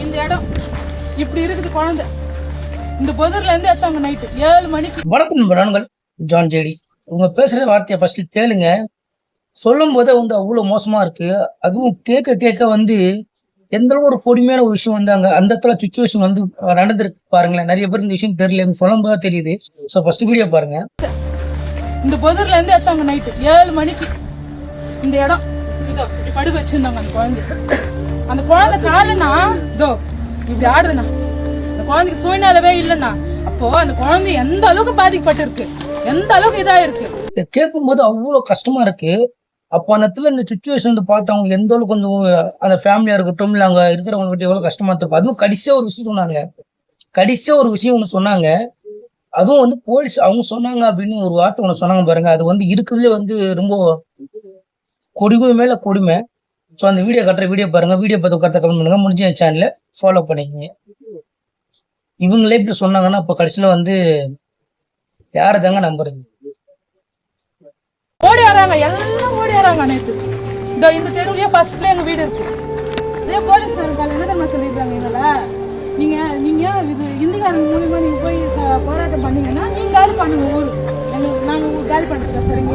இந்த இடம் இப்படி இருக்குது குழந்தை. இந்த புதர்ல இருந்து எடுத்தாங்க நைட்டு 7 மணிக்கு. வணக்கம் நான்கள் ஜான் ஜேடி. உங்க பேசுற வார்த்தையை ஃபர்ஸ்ட் கேளுங்க. சொல்லும் போதே வந்து அவ்வளவு மோசமா இருக்கு. அதுவும் கேட்க கேட்க வந்து எந்த அளவு ஒரு பொறுமையான ஒரு விஷயம் வந்தாங்க அந்த இடத்துல சுச்சுவேஷன் வந்து நடந்திருக்கு பாருங்களேன். நிறைய பேர் இந்த விஷயம் தெரியல, சொல்லும் போது தெரியுது. ஸோ ஃபர்ஸ்ட் வீடியோ பாருங்க. இந்த புதர்ல இருந்து எடுத்தாங்க நைட்டு 7 மணிக்கு. இந்த இடம் இதோ இப்படி படுக்க வச்சிருந்தாங்க அந்த குழந்தை காலனா இதோ இப்படி ஆடுதுண்ணா. அந்த குழந்தைக்கு சுயநலவே இல்லைண்ணா. அப்போ அந்த குழந்தை எந்த அளவுக்கு பாதிக்கப்பட்டு இருக்கு, எந்த அளவுக்கு இதா இருக்கு. கேட்கும் போது அவ்வளவு கஷ்டமா இருக்கு. அப்போ அந்த இடத்துல இந்த சுச்சுவேஷன் வந்து பார்த்தவங்க எந்த அளவுக்கு கொஞ்சம் அந்த ஃபேமிலியா இருக்கட்டும் இல்ல அங்க இருக்கிறவங்க கிட்ட எவ்வளவு கஷ்டமா இருக்கும். அதுவும் கடைசியா ஒரு விஷயம் சொன்னாங்க. கடைசியா ஒரு விஷயம் ஒண்ணு சொன்னாங்க. அதுவும் வந்து போலீஸ் அவங்க சொன்னாங்க அப்படின்னு ஒரு வார்த்தை ஒண்ணு சொன்னாங்க பாருங்க. அது வந்து இருக்கிறதுலே வந்து ரொம்ப கொடுமை மேல கொடுமை. ஸோ அந்த வீடியோ கட்டுற வீடியோ பாருங்க. வீடியோ பார்த்து கருத்தை கமெண்ட் பண்ணுங்க. முடிஞ்ச என் சேனலை ஃபாலோ பண்ணிக்கங்க. இவங்களே இப்படி சொன்னாங்கன்னா அப்போ கடைசியில வந்து யாரை தாங்க நம்புறது? ஓடி வராங்க, எல்லாம் ஓடி வராங்க. நேற்று இந்த தெருவுலயே ஃபர்ஸ்ட்ல எங்க வீடு இருக்கு. இதே போலீஸ்காரங்க என்ன தெரியுமா சொல்லிடுறாங்க, எங்களை நீங்க இது இந்திக்காரங்க மூலியமா நீங்க போய் போராட்டம் பண்ணீங்கன்னா நீங்க காலி பண்ணுங்க ஊரு, நாங்க காலி பண்ணிட்டு சரிங்க.